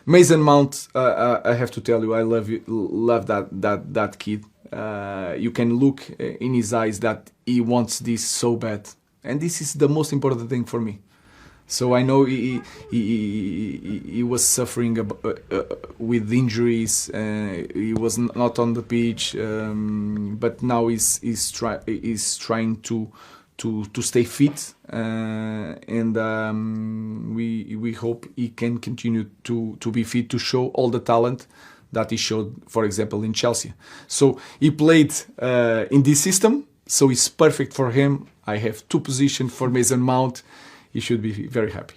Mason Mount, I have to tell you, I love that kid. You can look in his eyes that he wants this so bad, and this is the most important thing for me. So I know he was suffering with injuries. He was not on the pitch, but now he's trying to stay fit, and we hope he can continue to be fit to show all the talent that he showed, for example, in Chelsea. So he played in this system, so it's perfect for him. I have 2 positions for Mason Mount. He should be very happy.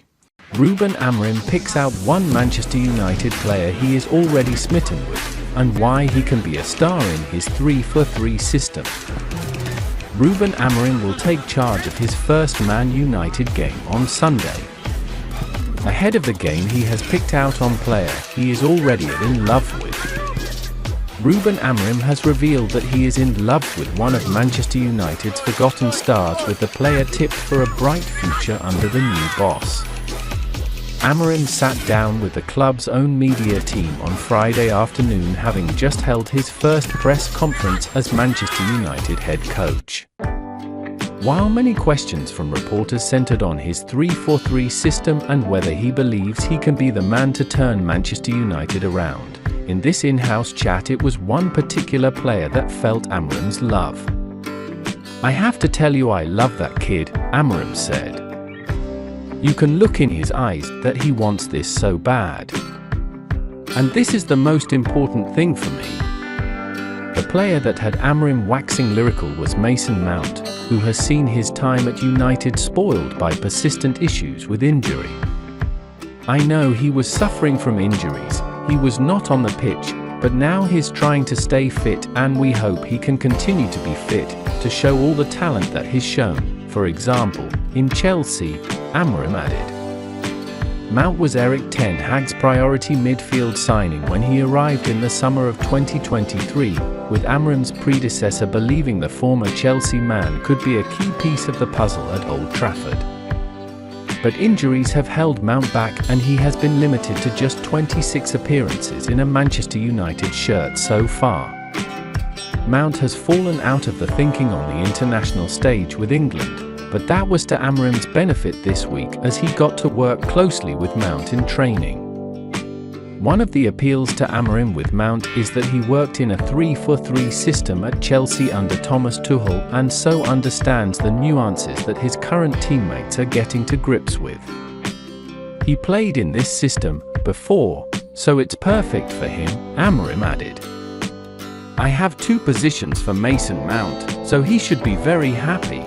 Ruben Amorim picks out one Manchester United player he is already smitten with, and why he can be a star in his 3-4-3 system. Ruben Amorim will take charge of his first Man United game on Sunday. Ahead of the game, he has picked out on player he is already in love with. Ruben Amorim has revealed that he is in love with one of Manchester United's forgotten stars, with the player tipped for a bright future under the new boss. Amorim sat down with the club's own media team on Friday afternoon, having just held his first press conference as Manchester United head coach. While many questions from reporters centered on his 3-4-3 system and whether he believes he can be the man to turn Manchester United around, in this in-house chat it was one particular player that felt Amorim's love. "I have to tell you, I love that kid," Amorim said. "You can look in his eyes that he wants this so bad. And this is the most important thing for me." The player that had Amorim waxing lyrical was Mason Mount, who has seen his time at United spoiled by persistent issues with injury. "I know he was suffering from injuries, he was not on the pitch, but now he's trying to stay fit, and we hope he can continue to be fit, to show all the talent that he's shown, for example, in Chelsea," Amorim added. Mount was Erik ten Hag's priority midfield signing when he arrived in the summer of 2023, with Amorim's predecessor believing the former Chelsea man could be a key piece of the puzzle at Old Trafford. But injuries have held Mount back, and he has been limited to just 26 appearances in a Manchester United shirt so far. Mount has fallen out of the thinking on the international stage with England, but that was to Amorim's benefit this week, as he got to work closely with Mount in training. One of the appeals to Amorim with Mount is that he worked in a 3-4-3 system at Chelsea under Thomas Tuchel, and so understands the nuances that his current teammates are getting to grips with. He played in this system before, so it's perfect for him, Amorim added. "I have 2 positions for Mason Mount, so he should be very happy.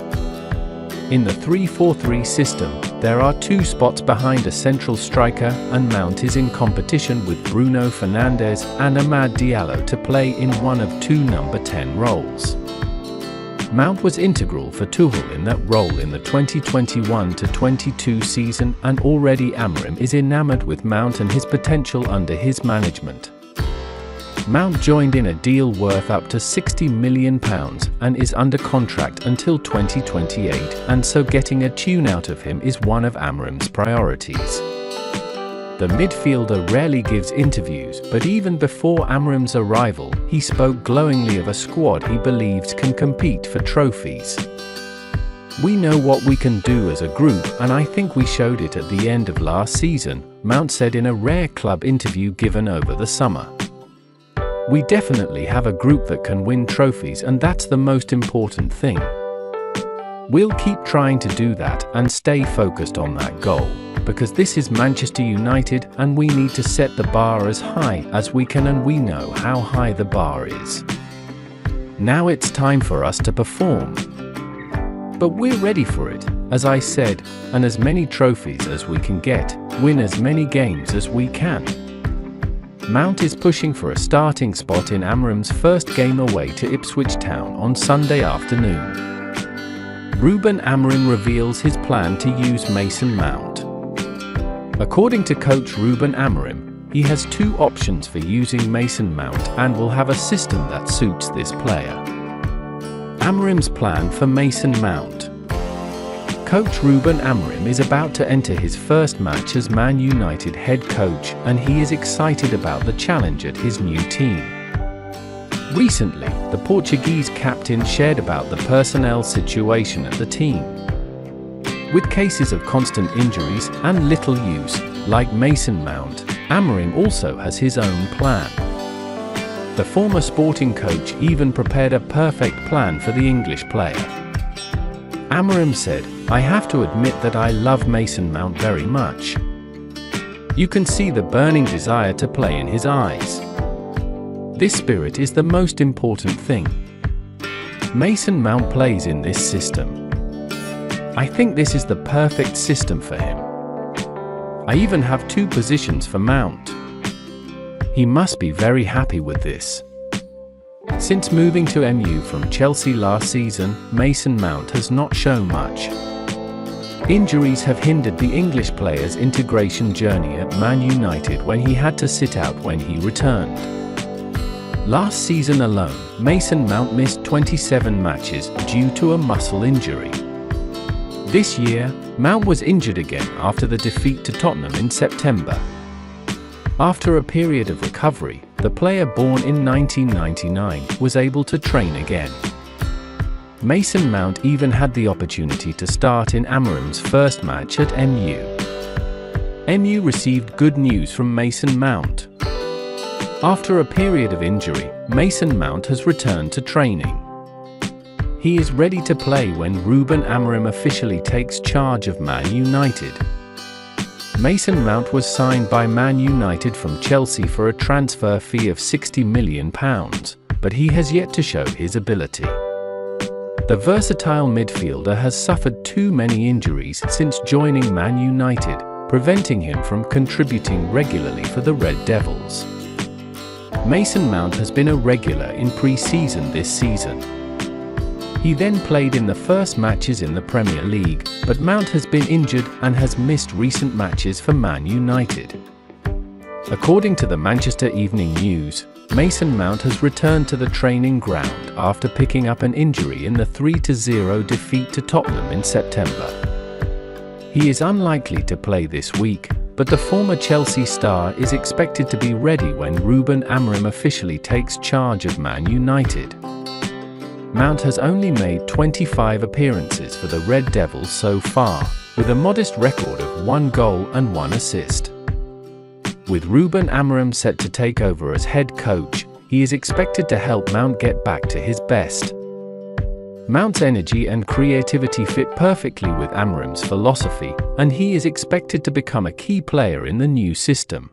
In the 3-4-3 system, there are 2 spots behind a central striker, and Mount is in competition with Bruno Fernandes and Amad Diallo to play in one of 2 number 10 roles." Mount was integral for Tuchel in that role in the 2021-22 season, and already Amorim is enamored with Mount and his potential under his management. Mount joined in a deal worth up to £60 million and is under contract until 2028, and so getting a tune out of him is one of Amorim's priorities. The midfielder rarely gives interviews, but even before Amorim's arrival, he spoke glowingly of a squad he believes can compete for trophies. "We know what we can do as a group, and I think we showed it at the end of last season," Mount said in a rare club interview given over the summer. "We definitely have a group that can win trophies, and that's the most important thing. We'll keep trying to do that and stay focused on that goal, because this is Manchester United and we need to set the bar as high as we can, and we know how high the bar is. Now it's time for us to perform. But we're ready for it, as I said, and as many trophies as we can get, win as many games as we can." Mount is pushing for a starting spot in Amorim's first game away to Ipswich Town on Sunday afternoon. Ruben Amorim reveals his plan to use Mason Mount. According to coach Ruben Amorim, he has 2 options for using Mason Mount and will have a system that suits this player. Amorim's plan for Mason Mount. Coach Ruben Amorim is about to enter his first match as Man United head coach, and he is excited about the challenge at his new team. Recently, the Portuguese captain shared about the personnel situation at the team. With cases of constant injuries and little use, like Mason Mount, Amorim also has his own plan. The former Sporting coach even prepared a perfect plan for the English player. Amorim said, "I have to admit that I love Mason Mount very much. You can see the burning desire to play in his eyes. This spirit is the most important thing. Mason Mount plays in this system. I think this is the perfect system for him. I even have 2 positions for Mount. He must be very happy with this." Since moving to MU from Chelsea last season, Mason Mount has not shown much. Injuries have hindered the English player's integration journey at Man United when he had to sit out when he returned. Last season alone, Mason Mount missed 27 matches due to a muscle injury. This year, Mount was injured again after the defeat to Tottenham in September. After a period of recovery, the player born in 1999 was able to train again. Mason Mount even had the opportunity to start in Amorim's first match at MU. MU received good news from Mason Mount. After a period of injury, Mason Mount has returned to training. He is ready to play when Ruben Amorim officially takes charge of Man United. Mason Mount was signed by Man United from Chelsea for a transfer fee of £60 million, but he has yet to show his ability. The versatile midfielder has suffered too many injuries since joining Man United, preventing him from contributing regularly for the Red Devils. Mason Mount has been a regular in pre-season this season. He then played in the first matches in the Premier League, but Mount has been injured and has missed recent matches for Man United. According to the Manchester Evening News, Mason Mount has returned to the training ground after picking up an injury in the 3-0 defeat to Tottenham in September. He is unlikely to play this week, but the former Chelsea star is expected to be ready when Ruben Amorim officially takes charge of Man United. Mount has only made 25 appearances for the Red Devils so far, with a modest record of 1 goal and 1 assist. With Ruben Amorim set to take over as head coach, he is expected to help Mount get back to his best. Mount's energy and creativity fit perfectly with Amorim's philosophy, and he is expected to become a key player in the new system.